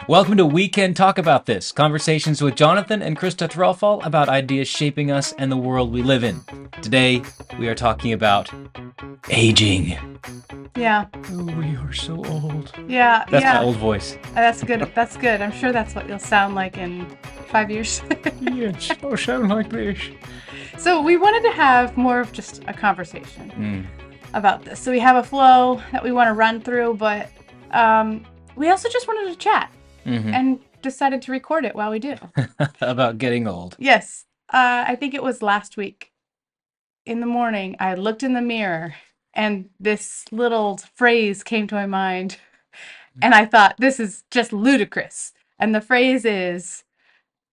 Welcome to We Can Talk About This, conversations with Jonathan and Christa Threlfall about ideas shaping us and the world we live in. Today, we are talking about aging. Yeah. Oh, we are so old. Yeah. That's yeah. my old voice. That's good. That's good. I'm sure that's what you'll sound like in 5 years. Yes, I'll sound like this. So we wanted to have more of just a conversation about this. So we have a flow that we want to run through, but we also just wanted to chat and decided to record it while we do. About getting old. Yes. I think it was last week in the morning. I looked in the mirror and this little phrase came to my mind. And I thought, this is just ludicrous. And the phrase is,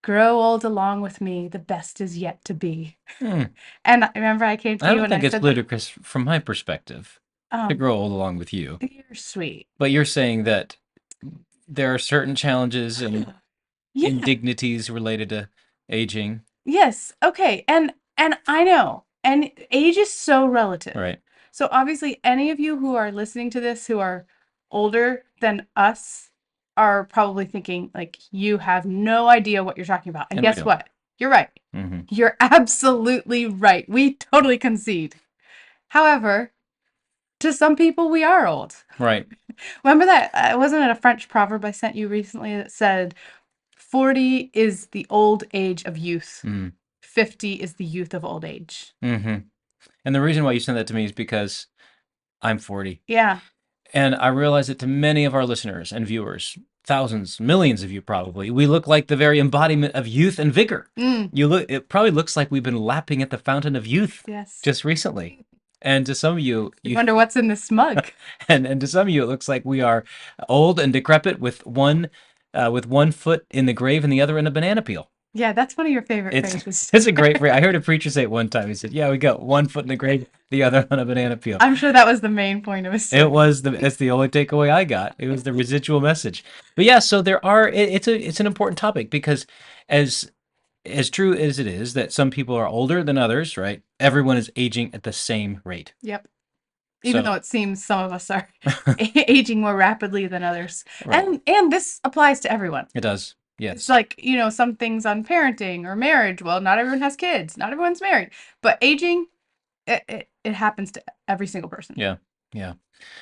grow old along with me, the best is yet to be. And I remember I came to I you don't and think I it's said, ludicrous from my perspective to grow old along with you. You're sweet. But you're saying that there are certain challenges and Yeah. indignities related to aging. Yes. Okay. And I know. And age is so relative. Right. So obviously any of you who are listening to this who are older than us are probably thinking like you have no idea what you're talking about. And And we guess don't. what? You're right. You're absolutely right. We totally concede. However, to some people we are old. Right. Remember that wasn't it a French proverb I sent you recently that said 40 is the old age of youth. 50 is the youth of old age. And the reason why you sent that to me is because I'm 40. Yeah. And I realize that to many of our listeners and viewers, thousands, millions of you probably, we look like the very embodiment of youth and vigor. It probably looks like we've been lapping at the fountain of youth just recently. And to some of you, you wonder what's in this mug. and to some of you, it looks like we are old and decrepit with one foot in the grave and the other in a banana peel. Yeah, that's one of your favorite phrases. It's a great phrase. I heard a preacher say it one time. He said, "Yeah, we got one foot in the grave, the other on a banana peel." I'm sure that was the main point of his story. That's the only takeaway I got. It was the residual message. But yeah, so it's an important topic because as true as it is that some people are older than others, right? Everyone is aging at the same rate. Yep. Even though it seems some of us are aging more rapidly than others. Right. And this applies to everyone. It does. Yes. It's like, some things on parenting or marriage. Well, not everyone has kids. Not everyone's married. But aging, it happens to every single person. Yeah. Yeah.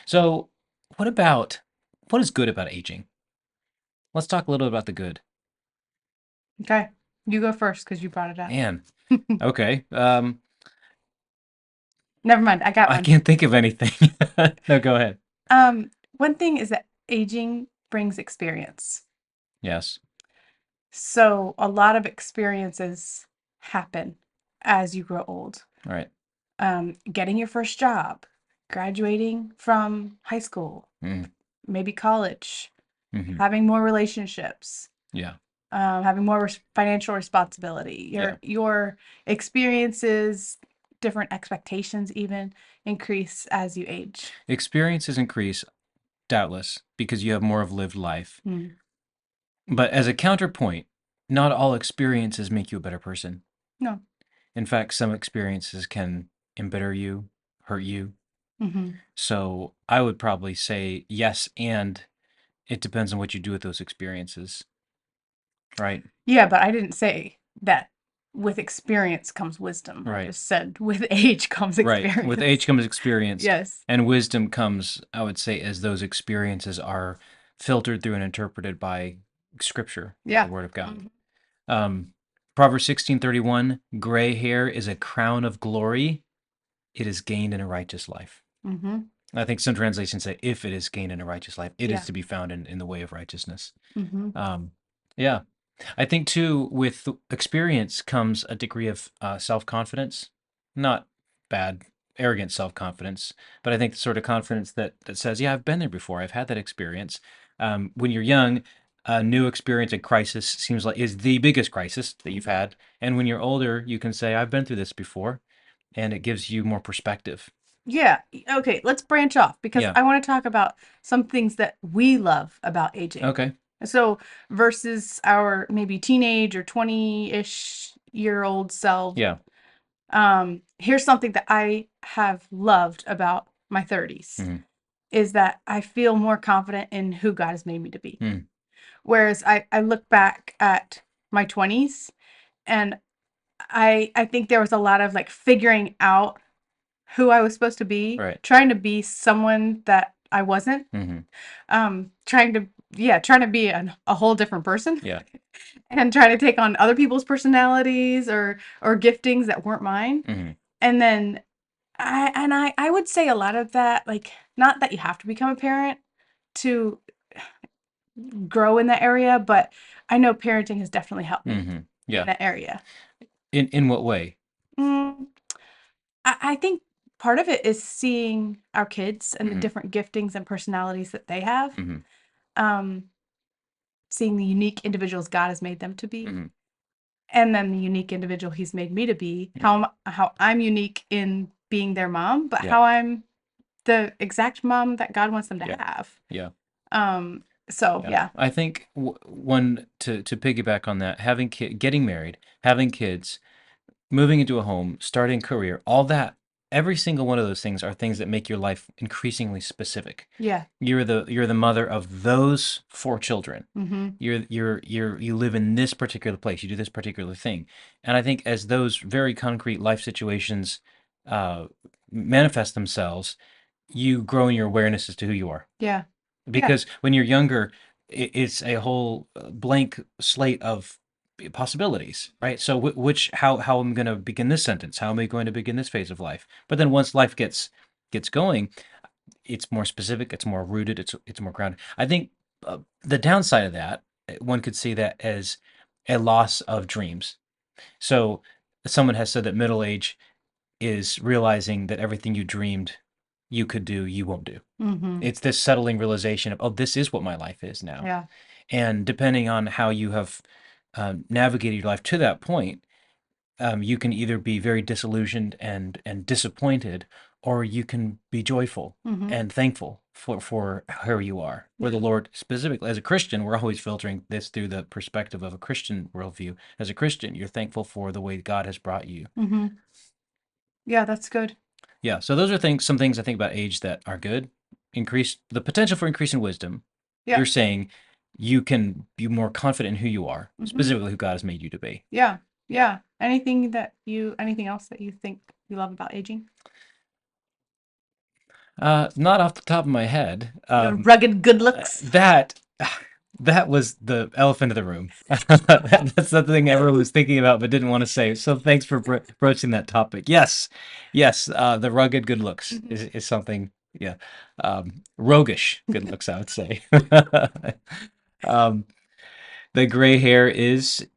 So what is good about aging? Let's talk a little about the good. Okay. You go first because you brought it up. Man. Okay. Never mind. I got one. I can't think of anything. No, go ahead. One thing is that aging brings experience. Yes. So a lot of experiences happen as you grow old. Right. Getting your first job, graduating from high school, maybe college, having more relationships. Yeah. Having more financial responsibility. Your experiences, different expectations even increase as you age. Experiences increase, doubtless, because you have more of lived life. But as a counterpoint, not all experiences make you a better person. No. In fact, some experiences can embitter you, hurt you. So I would probably say yes, and it depends on what you do with those experiences. Right? Yeah, but I didn't say that with experience comes wisdom. Right. I just said with age comes experience. Right. With age comes experience. Yes. And wisdom comes, I would say, as those experiences are filtered through and interpreted by Scripture, the Word of God. Proverbs 16:31, gray hair is a crown of glory. It is gained in a righteous life. I think some translations say, if it is gained in a righteous life, it is to be found in the way of righteousness. Yeah. I think, too, with experience comes a degree of self-confidence. Not bad, arrogant self-confidence, but I think the sort of confidence that says, yeah, I've been there before. I've had that experience. When you're young, a new experience, a crisis seems like is the biggest crisis that you've had. And when you're older, you can say, I've been through this before, and it gives you more perspective. Yeah. Okay, let's branch off because I want to talk about some things that we love about aging. Okay. So versus our maybe teenage or 20-ish year old self. Yeah. Here's something that I have loved about my 30s is that I feel more confident in who God has made me to be. Whereas I look back at my 20s, and I think there was a lot of like figuring out who I was supposed to be, Right. trying to be someone that I wasn't, Mm-hmm. trying to yeah, trying to be a whole different person, Yeah. and trying to take on other people's personalities or giftings that weren't mine. Mm-hmm. And then I would say a lot of that, like, not that you have to become a parent to grow in that area, but I know parenting has definitely helped me Mm-hmm. in Yeah. that area. In what way? Mm, I think part of it is seeing our kids and the Mm-hmm. different giftings and personalities that they have, Mm-hmm. um, seeing the unique individuals God has made them to be, Mm-hmm. and then the unique individual He's made me to be. Mm-hmm. How I'm unique in being their mom, but Yeah. how I'm the exact mom that God wants them to Yeah. have. Yeah. So Yeah. yeah, I think one to piggyback on that, getting married, having kids, moving into a home, starting a career, all that, every single one of those things are things that make your life increasingly specific. yeah, You're the mother of those four children. mm-hmm, You live in this particular place. You do this particular thing, and I think as those very concrete life situations uh, manifest themselves, you grow in your awareness as to who you are. yeah, yeah, Because when you're younger, it's a whole blank slate of possibilities, right? So how am I going to begin this sentence? How am I going to begin this phase of life? But then once life gets going, it's more specific, it's more rooted, it's more grounded. I think the downside of that, one could see that as a loss of dreams. So someone has said that middle age is realizing that everything you dreamed you could do, you won't do. mm-hmm, It's this settling realization of, oh, this is what my life is now. yeah, And depending on how you have navigated your life to that point, you can either be very disillusioned and disappointed, or you can be joyful mm-hmm, and thankful for where you are. Where yeah, the Lord, specifically as a Christian, we're always filtering this through the perspective of a Christian worldview. As a Christian, you're thankful for the way God has brought you. mm-hmm, yeah. That's good. Yeah, so those are some things I think about age that are good. Increase the potential for increase in wisdom. Yeah, You're saying you can be more confident in who you are, mm-hmm, specifically who God has made you to be. yeah, yeah. Anything else that you think you love about aging? Not off the top of my head. Your rugged good looks. That that was the elephant in the room. That's the thing everyone was thinking about but didn't want to say. So thanks for broaching that topic. Yes, yes. The rugged good looks Mhm. is something. Yeah, roguish good looks, I would say. um, the gray hair is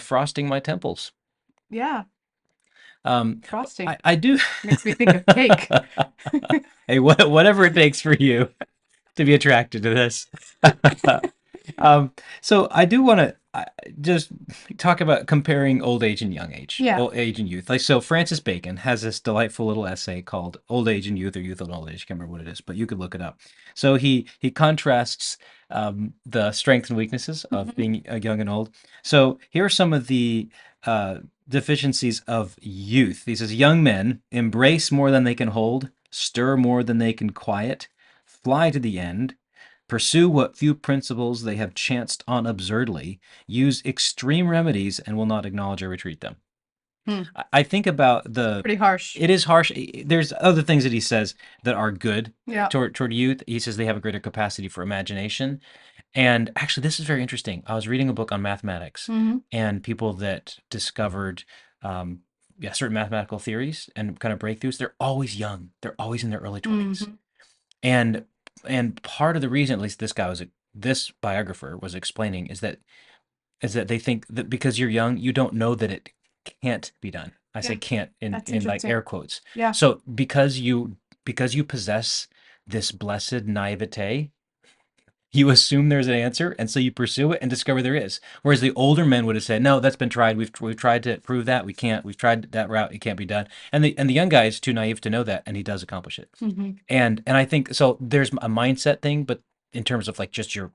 frosting my temples. Yeah, Um, frosting I do. makes me think of cake. Hey, whatever it takes for you to be attracted to this. So I do want to just talk about comparing old age and young age, Yeah. old age and youth. Like, so Francis Bacon has this delightful little essay called "Old Age and Youth" or "Youth and Old Age." I can't remember what it is, but you could look it up. So he contrasts the strengths and weaknesses of Mhm. being young and old. So here are some of the uh, deficiencies of youth. He says, "Young men embrace more than they can hold, stir more than they can quiet, fly to the end, pursue what few principles they have chanced on absurdly, use extreme remedies, and will not acknowledge or retreat them." Hmm. I think about Pretty harsh. it is harsh. There's other things that he says that are good Yeah. toward youth. He says they have a greater capacity for imagination. And actually, this is very interesting. I was reading a book on mathematics Hmm. and people that discovered um, yeah, certain mathematical theories and kind of breakthroughs. They're always young. They're always in their early 20s. Hmm. And part of the reason, at least this biographer was explaining, is that they think that because you're young, you don't know that it can't be done. I say Yeah. can't in That's like interesting. air quotes. Yeah. So because you possess this blessed naivete, you assume there's an answer, and so you pursue it and discover there is. Whereas the older men would have said, "No, that's been tried. We've tried to prove that. We can't. We've tried that route. It can't be done." And the young guy is too naive to know that, and he does accomplish it. Hmm. And I think so. There's a mindset thing, but in terms of like just your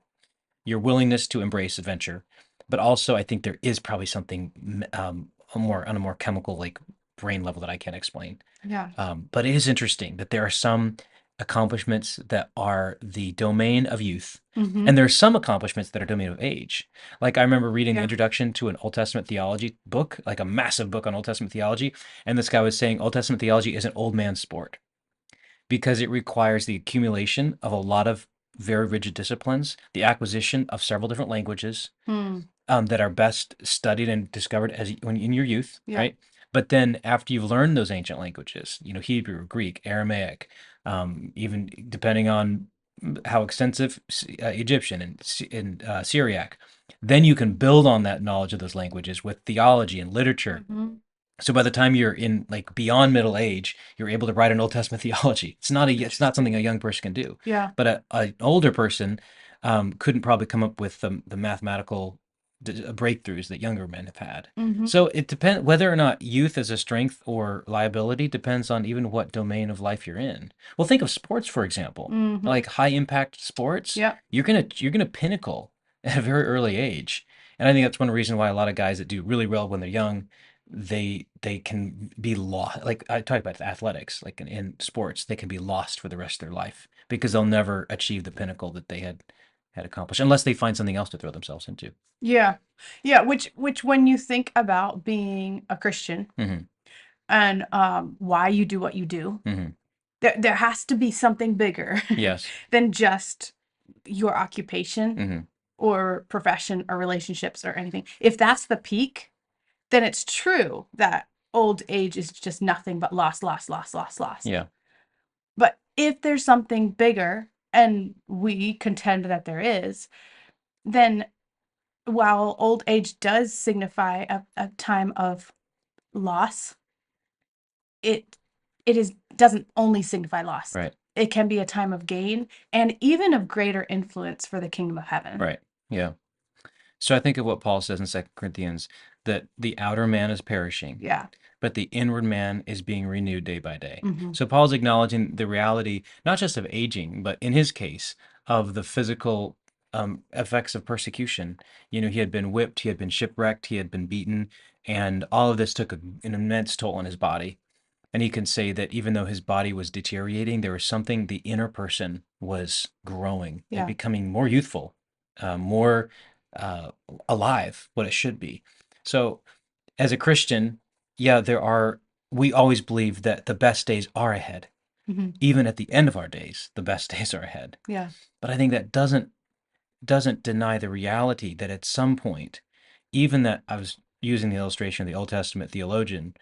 willingness to embrace adventure, but also I think there is probably something on a more chemical like brain level that I can't explain. Yeah. But it is interesting that there are some. accomplishments that are the domain of youth. Mm-hmm. And there's some accomplishments that are domain of age. Like I remember reading the Yeah. introduction to an Old Testament theology book, like a massive book on Old Testament theology. And this guy was saying Old Testament theology is an old man's sport because it requires the accumulation of a lot of very rigid disciplines, the acquisition of several different languages, Hmm. that are best studied and discovered as when in your youth, Yeah. right? But then after you've learned those ancient languages, Hebrew, Greek, Aramaic, even depending on how extensive, Egyptian and Syriac, then you can build on that knowledge of those languages with theology and literature. Mm-hmm. So by the time you're in like beyond middle age, you're able to write an Old Testament theology. It's not something a Interesting. young person can do, Yeah. but an older person couldn't probably come up with the mathematical breakthroughs that younger men have had. Mm-hmm. So it depends whether or not youth is a strength or liability depends on even what domain of life you're in. Well, think of sports, for example, Mm-hmm. like high impact sports. Yeah. You're gonna pinnacle at a very early age, and I think that's one reason why a lot of guys that do really well when they're young they can be lost. Like I talk about athletics, like in sports, they can be lost for the rest of their life because they'll never achieve the pinnacle that they had accomplished unless they find something else to throw themselves into. Yeah. Yeah. Which when you think about being a Christian Hmm. and why you do what you do, Hmm. there has to be something bigger Yes. than just your occupation Hmm. or profession or relationships or anything. If that's the peak, then it's true that old age is just nothing but loss, loss, loss, loss, loss. Yeah. But if there's something bigger, and we contend that there is, then while old age does signify a time of loss, it it is doesn't only signify loss. Right. It can be a time of gain and even of greater influence for the kingdom of heaven. Right. Yeah. So I think of what Paul says in 2 Corinthians, that the outer man is perishing, Yeah. but the inward man is being renewed day by day. Mm-hmm. So Paul's acknowledging the reality, not just of aging, but in his case, of the physical effects of persecution. He had been whipped, he had been shipwrecked, he had been beaten, and all of this took an immense toll on his body. And he can say that even though his body was deteriorating, there was something, the inner person was growing and Yeah. becoming more youthful, more uh, alive, what it should be. So, as a Christian, yeah, we always believe that the best days are ahead. Mm-hmm. Even at the end of our days, the best days are ahead. Yeah. But I think that doesn't deny the reality that at some point, even that I was using the illustration of the Old Testament theologian,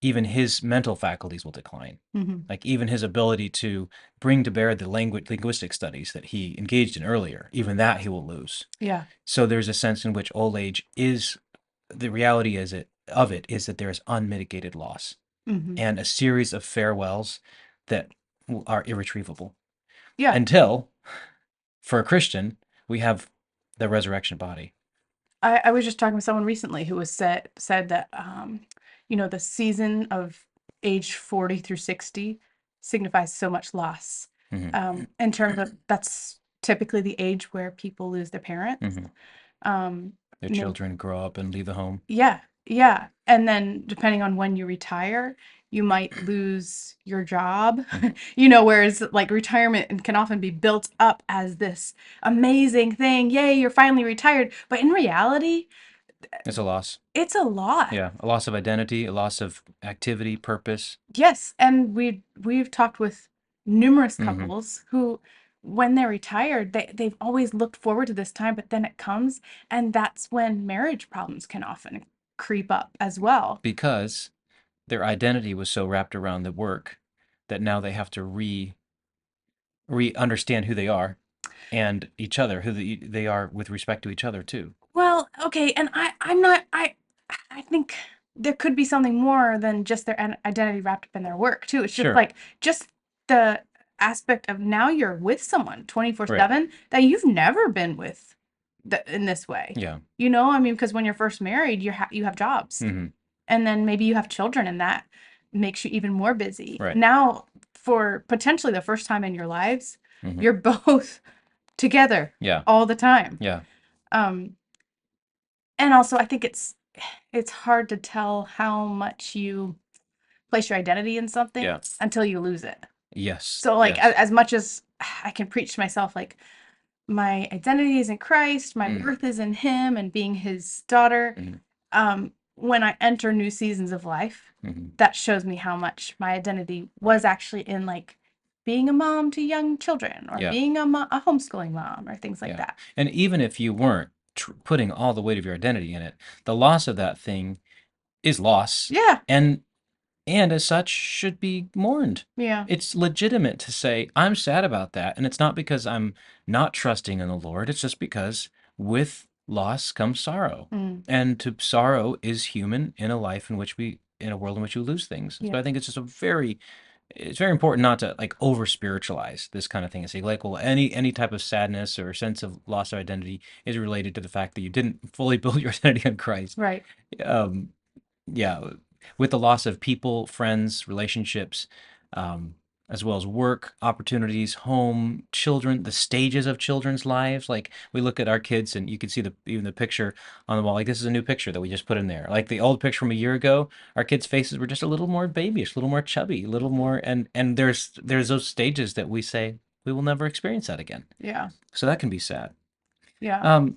even his mental faculties will decline. Mm-hmm. Like even his ability to bring to bear the linguistic studies that he engaged in earlier, even that he will lose. Yeah. So there's a sense in which old age is the reality of it is that there is unmitigated loss Mm-hmm. and a series of farewells that are irretrievable Yeah. until, for a Christian, we have the resurrection body. I was just talking with someone recently who was said that the season of age 40 through 60 signifies so much loss. Hmm. In terms of that's typically the age where people lose their parents. Hmm. Um, Their you know, children grow up and leave the home. yeah, yeah. And then depending on when you retire, you might lose your job. Mhm. Whereas like retirement can often be built up as this amazing thing. Yay, you're finally retired. But in reality, It's a loss. it's a lot. Yeah, a loss of identity, a loss of activity, purpose. Yes, and we've talked with numerous Hmm. couples who when they're retired, they've always looked forward to this time, but then it comes and that's when marriage problems can often creep up as well. Because their identity was so wrapped around the work that now they have to re understand who they are and each other, who they are with respect to each other too. Well, okay, and I'm not I think there could be something more than just their identity wrapped up in their work too. It's just Sure. like just the aspect of now you're with someone Right. 24/7 that you've never been with in this way. Yeah. I mean, because when you're first married, you have jobs, Hmm. and then maybe you have children, and that makes you even more busy. Right. Now, for potentially the first time in your lives, Hmm. you're both together Yeah. all the time. Yeah. Um, and also, I think it's hard to tell how much you place your identity in something Yeah. until you lose it. Yes. So like Yes. as much as I can preach to myself like my identity is in Christ, my Mm. worth is in him and being his daughter, Mhm. when I enter new seasons of life, Mhm. that shows me how much my identity was actually in like being a mom to young children or Yeah. being a homeschooling mom or things like Yeah. that. And even if you weren't putting all the weight of your identity in it, the loss of that thing is loss, Yeah. and as such should be mourned. Yeah. It's legitimate to say I'm sad about that, and it's not because I'm not trusting in the Lord. It's just because with loss comes sorrow, Mm. and to sorrow is human in a life in a world in which we lose things. Yeah. So I think it's very important not to like over spiritualize this kind of thing and say like, well, any type of sadness or sense of loss of identity is related to the fact that you didn't fully build your identity on Christ. Right. Um, yeah, with the loss of people, friends, relationships, um, as well as work opportunities, home, children, the stages of children's lives. Like we look at our kids, and you can see even the picture on the wall. Like this is a new picture that we just put in there. Like the old picture from a year ago, our kids' faces were just a little more babyish, a little more chubby, a little more, and there's those stages that we say we will never experience that again. Yeah. So that can be sad. Yeah. Um,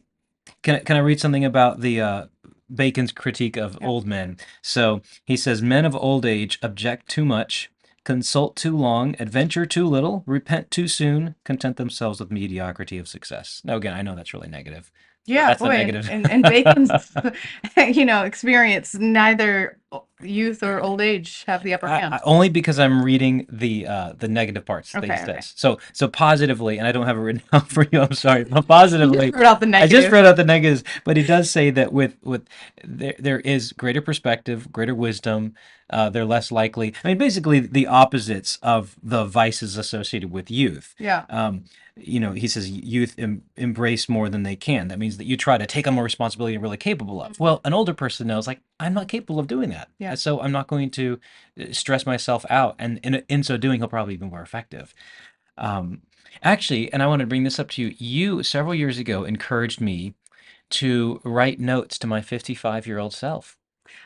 can I read something about the Bacon's critique of Yeah. old men? So he says, men of old age object too much, consult too long, adventure too little, repent too soon, content themselves with mediocrity of success. Now, again, I know that's really negative. So Yeah, that's the boy, negative. and Bacon's, experience, neither youth or old age have the upper hand. Only because I'm reading the negative parts that he Okay, okay. says. So positively, and I don't have it written down for you. I'm sorry, but You just positively, wrote out the I just negative. wrote out the negatives. But he does say that with there is greater perspective, greater wisdom. They're less likely. I mean, basically the opposites of the vices associated with youth. Yeah. He says youth embrace more than they can. That means that you try to take on more responsibility you're really capable of. Well, an older person knows, like, I'm not capable of doing that. Yeah. So I'm not going to stress myself out. And in so doing, he'll probably be more effective. Um, Actually, and I want to bring this up to you, you several years ago encouraged me to write notes to my 55-year-old self.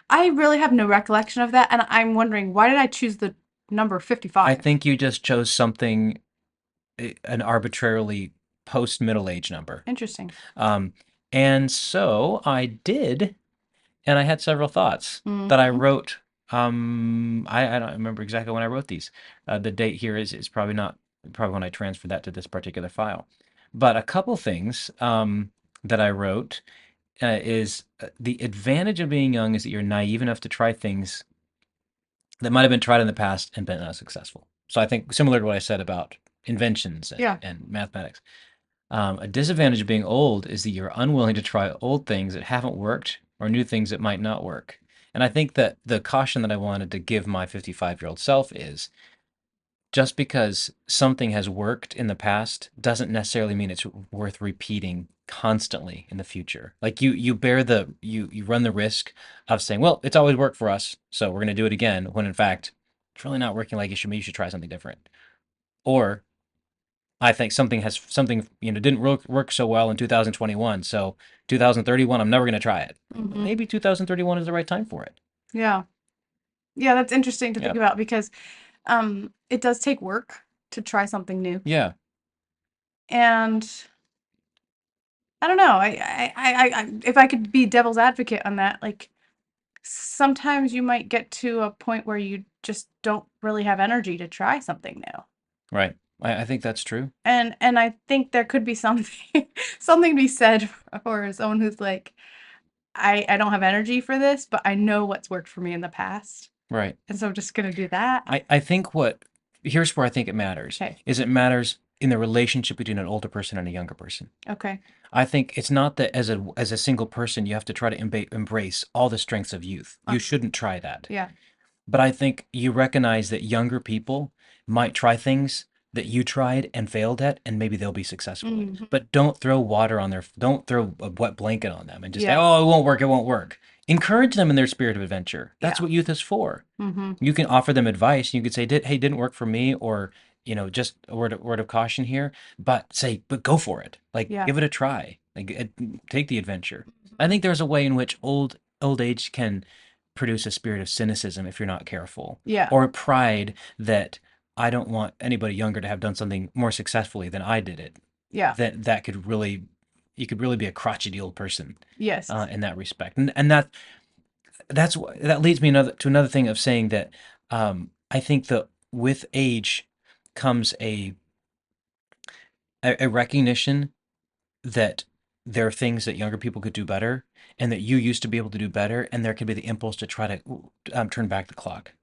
I really have no recollection of that, and I'm wondering why did I choose the number I 55? think you just chose something, an arbitrarily post middle age number. Interesting. Um, and so I did, and I had several thoughts that I Hmm. wrote. I don't remember exactly when I wrote these. The date here is probably when I transferred that to this particular file. But a couple things that I wrote is the advantage of being young is that you're naive enough to try things that might have been tried in the past and been unsuccessful. So I think similar to what I said about inventions Yeah. and mathematics. A disadvantage of being old is that you're unwilling to try old things that haven't worked or new things that might not work. And I think that the caution that I wanted to give my 55-year-old self is just because something has worked in the past doesn't necessarily mean it's worth repeating constantly in the future. Like you run the risk of saying, well, it's always worked for us, so we're going to do it again, when in fact it's really not working like it should. Maybe you should try something different. Or I think something didn't work so well in 2021, so 2031 I'm never going to try it. Hmm. Maybe 2031 is the right time for it. Yeah. Yeah, that's interesting to think Yeah. about because it does take work to try something new. Yeah. And I don't know. If I could be devil's advocate on that, like sometimes you might get to a point where you just don't really have energy to try something new. Right. I think that's true. And I think there could be something something to be said for someone who's like, I don't have energy for this, but I know what's worked for me in the past. Right. And so I'm just gonna do that. I think here's where I think it matters Okay. is it matters in the relationship between an older person and a younger person. Okay. I think it's not that as a single person you have to try to embrace all the strengths of youth. You shouldn't try that. Yeah. But I think you recognize that younger people might try things that you tried and failed at, and maybe they'll be successful at. Mhm. But don't throw a wet blanket on them and just say, Yeah. oh, it won't work. Encourage them in their spirit of adventure. That's Yeah. what youth is for. Mhm. You can offer them advice. You could say, hey, didn't work for me, or, just a word of caution here, but go for it. Like, Yeah. give it a try. Like, take the adventure. I think there's a way in which old age can produce a spirit of cynicism if you're not careful, Yeah. or pride that I don't want anybody younger to have done something more successfully than I did it. Yeah. That could really, you could really be a crotchety old person Yes. in that respect. And that leads me to another thing of saying that I think that with age comes a recognition that there are things that younger people could do better, and that you used to be able to do better, and there could be the impulse to try to turn back the clock.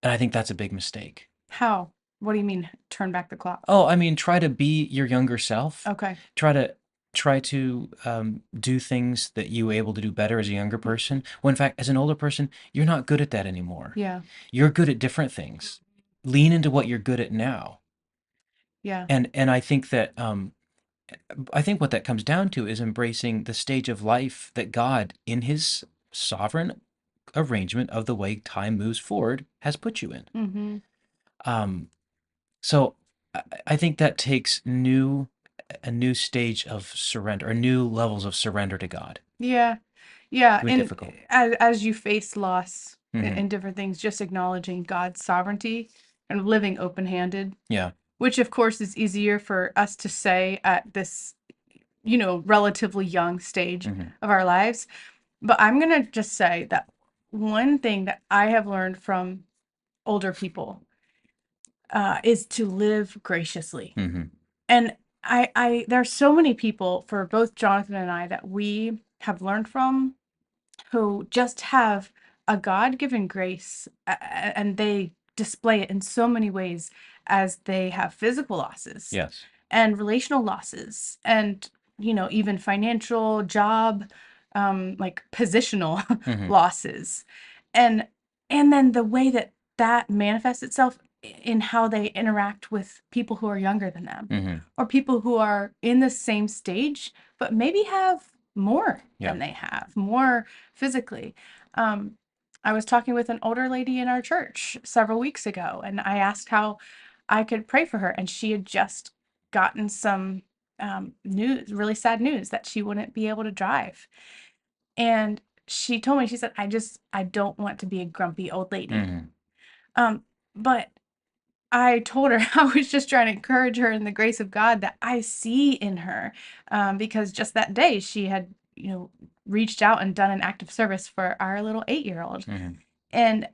And I think that's a big mistake. How? What do you mean turn back the clock? Oh, I mean, try to be your younger self. Okay. Try to do things that you were able to do better as a younger person. When in fact, as an older person, you're not good at that anymore. Yeah. You're good at different things. Lean into what you're good at now. Yeah. And I think what that comes down to is embracing the stage of life that God, in His sovereign arrangement of the way time moves forward, has put you in. Mm-hmm. Um, so I think that takes a new stage of surrender, or new levels of surrender to God. Yeah. Yeah. It can be And difficult. as you face loss Hmm. in different things, just acknowledging God's sovereignty and living open-handed, Yeah. which of course is easier for us to say at this, relatively young stage Hmm. of our lives. But I'm going to just say that one thing that I have learned from older people is to live graciously. Hmm. And there are so many people for both Jonathan and I that we have learned from who just have a God-given grace, and they display it in so many ways as they have physical losses Yes. and relational losses and even financial job, like positional Hmm. losses, and then the way that that manifests itself in how they interact with people who are younger than them Hmm. or people who are in the same stage but maybe have more Yeah. than they have, more physically. um, I was talking with an older lady in our church several weeks ago, and I asked how I could pray for her, and she had just gotten some news, really sad news, that she wouldn't be able to drive. And she told me, she said, I don't want to be a grumpy old lady. Hmm. Um, but I told her I was just trying to encourage her in the grace of God that I see in her, because just that day she had, reached out and done an act of service for our little 8-year-old. Hmm. And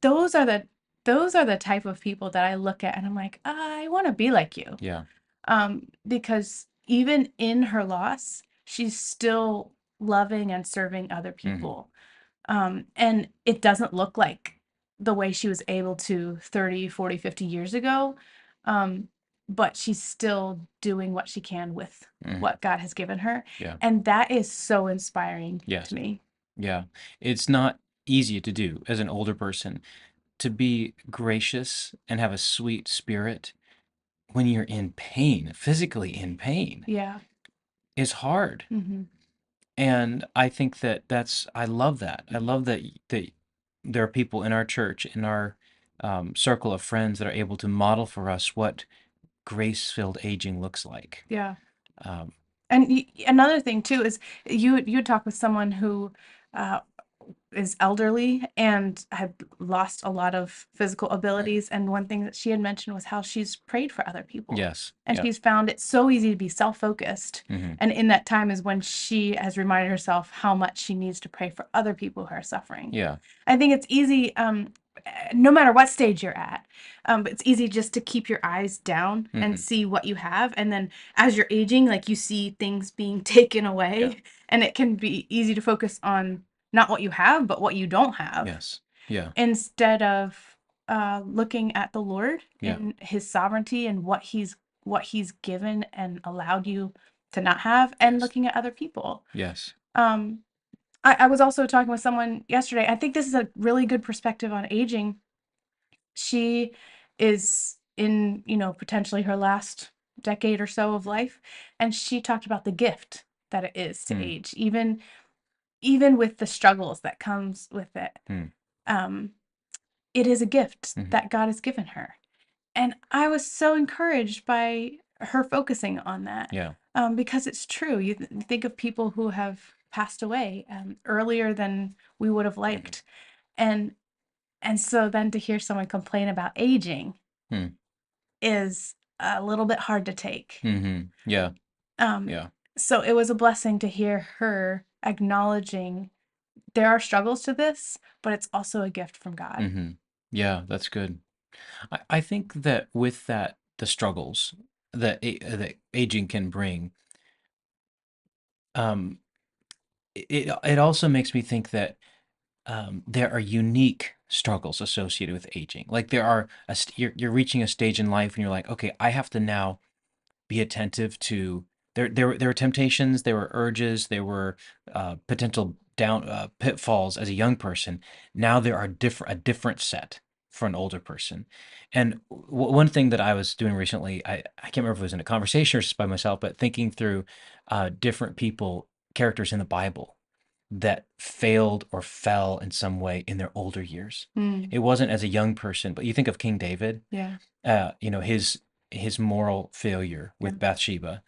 those are the type of people that I look at and I'm like, I want to be like you. Yeah. Because even in her loss, she's still loving and serving other Hmm. people. And it doesn't look like the way she was able to 30, 40, 50 years ago. Um, but she's still doing what she can with Hmm. what God has given her. Yeah. And that is so inspiring to Yes. me. Yeah. It's not easy to do as an older person, to be gracious and have a sweet spirit when you're in pain, physically in pain, Yeah. is hard. Hmm. And I think I love that. I love that there are people in our church, in our circle of friends, that are able to model for us what grace-filled aging looks like. Yeah. Um, And another thing too is you talk with someone who uh, is elderly and had lost a lot of physical abilities, and one thing that she had mentioned was how she's prayed for other people, yes. and Yeah. she's found it so easy to be self-focused, Hmm. and in that time is when she has reminded herself how much she needs to pray for other people who are suffering. Yeah. I think it's easy, no matter what stage you're at, but it's easy just to keep your eyes down and Hmm. see what you have. And then as you're aging, like you see things being taken Yeah. away, and it can be easy to focus on not what you have, but what you don't have, Yes. Yeah. instead of looking at the Lord Yeah. in His sovereignty and what He's given and allowed you to not have, and Yes. looking at other people. Yes. Um, I was also talking with someone yesterday. I think this is a really good perspective on aging. She is in, potentially her last decade or so of life, and she talked about the gift that it is to Mm. age, even with the struggles that comes with it. Mm. Um, it is a gift Hmm. that God has given her. And I was so encouraged by her focusing on that, Yeah. because it's true. You think of people who have passed away earlier than we would have Hmm. liked. And so then to hear someone complain about aging, Hmm. is a little bit hard to take. Mm-hmm. Yeah. Um, Yeah. so it was a blessing to hear her acknowledging there are struggles to this, but it's also a gift from God. Mm-hmm. Yeah, that's good. I think that with that, the struggles that aging can bring, um, it also makes me think that there are unique struggles associated with aging. Like there are you're reaching a stage in life and you're like, okay, I have to now be attentive to there were temptations, there were urges, there were potential down pitfalls as a young person. Now there are a different set for an older person. And one thing that I was doing recently, I can't remember if it was in a conversation or just by myself, but thinking through different people, characters in the Bible that failed or fell in some way in their older years. Mm, It wasn't as a young person, but you think of King David, yeah. his moral failure Yeah. with Bathsheba.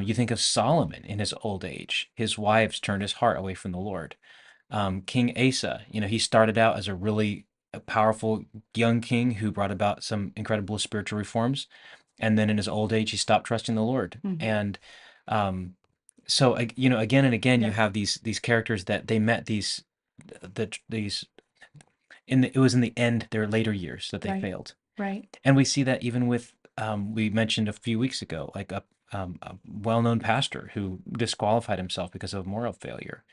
You think of Solomon in his old age. His wives turned his heart away from the Lord. King Asa, he started out as a really powerful young king who brought about some incredible spiritual reforms, and then in his old age he stopped trusting the Lord. Mhm. And so again and again you Yeah. have these characters that they met these it was in the end their later years that they Right. failed. Right. And we see that even with, we mentioned a few weeks ago, like a well-known pastor who disqualified himself because of moral failure.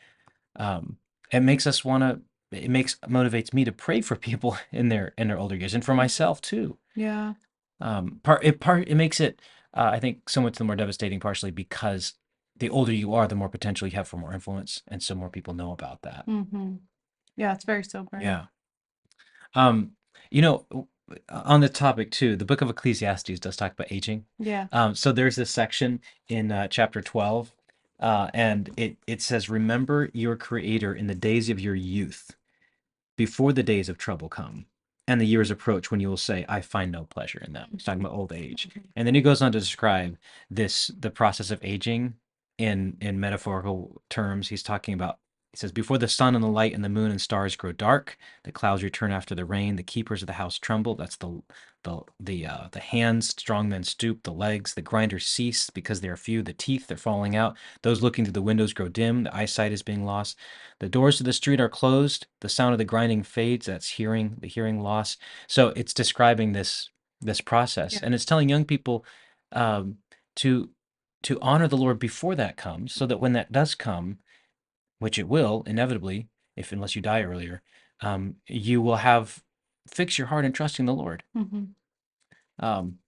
Um, it makes us want to. It motivates me to pray for people in their older years, and for Mhm. myself too. Yeah. It makes it, I think, so much the more devastating, partially because the older you are, the more potential you have for more influence, and so more people know about that. Hmm. Yeah, it's very sobering. Yeah. Um, you know, on the topic too, the book of Ecclesiastes does talk about aging. Yeah. So there's this section in chapter 12, and it says, "Remember your Creator in the days of your youth, before the days of trouble come, and the years approach when you will say, I find no pleasure in them." He's talking Mhm. about old age, Mhm. and then he goes on to describe the process of aging in metaphorical terms. He's talking about. He says, "Before the sun and the light and the moon and stars grow dark, the clouds return after the rain. The keepers of the house tremble." That's the hands. Strong men stoop. The legs. The grinders cease because they are few. The teeth they're falling out. Those looking through the windows grow dim. The eyesight is being lost. The doors to the street are closed. The sound of the grinding fades. That's the hearing loss. So it's describing this process, Yeah. and it's telling young people um, to to honor the Lord before that comes, so that when that does come, which it will inevitably, if unless you die earlier, you will have fix your heart in trusting the Lord. Hmm. Um,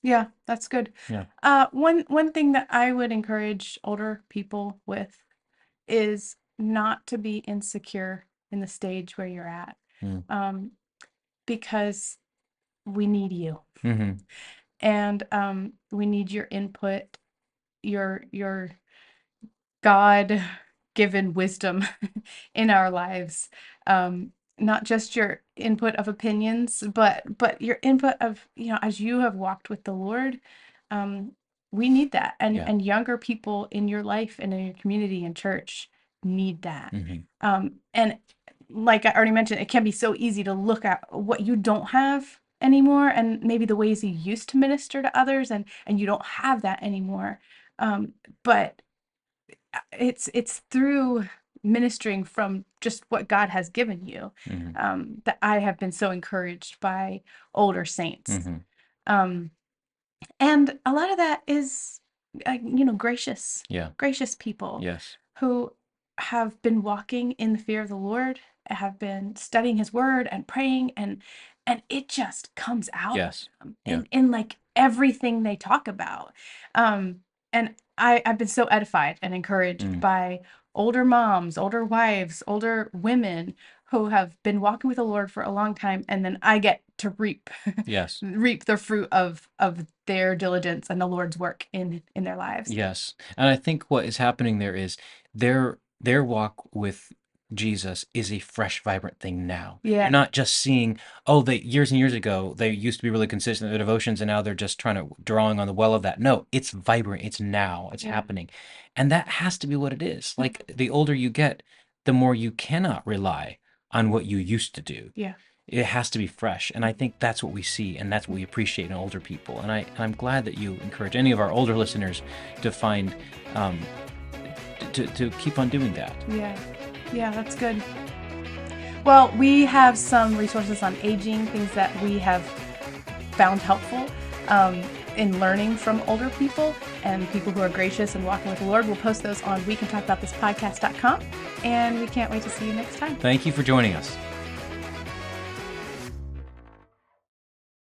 Yeah, that's good. yeah. One thing that I would encourage older people with is not to be insecure in the stage where you're at, Mm. um, because we need you, Mm-hmm. and we need your input, your God given wisdom in our lives. Not just your input of opinions, but your input of, as you have walked with the Lord, um, we need that. And Yeah. younger people in your life and in your community and church need that. Mm-hmm. And like I already mentioned, it can be so easy to look at what you don't have anymore and maybe the ways you used to minister to others, and you don't have that anymore. But it's through ministering from just what God has given you, Mm-hmm. that I have been so encouraged by older saints. Mm-hmm. Um, and a lot of that is, gracious, Yeah. gracious people Yes. who have been walking in the fear of the Lord, have been studying His Word and praying, and it just comes out of Yes. them Yeah. in like everything they talk about. And I've been so edified and encouraged Mm. by older moms, older wives, older women who have been walking with the Lord for a long time, and then I get to reap Yes. reap the fruit of their diligence and the Lord's work in their lives. Yes. And I think what is happening there is their walk with Jesus is a fresh, vibrant thing now. You're Yeah. not just seeing, oh, they years and years ago they used to be really consistent in their devotions and now they're just trying to drawing on the well of that. No, it's vibrant, it's now, it's Yeah. happening. And that has to be what it is. Mhm. Like the older you get, the more you cannot rely on what you used to do. Yeah. it has to be fresh. And I think that's what we see, and that's what we appreciate in older people. And I'm glad that you encourage any of our older listeners to find, to keep on doing that. Yeah, that's good. Well, we have some resources on aging, things that we have found helpful in learning from older people and people who are gracious and walking with the Lord. We'll post those on wecantalkaboutThisPodcast.com, and we can't wait to see you next time. Thank you for joining us.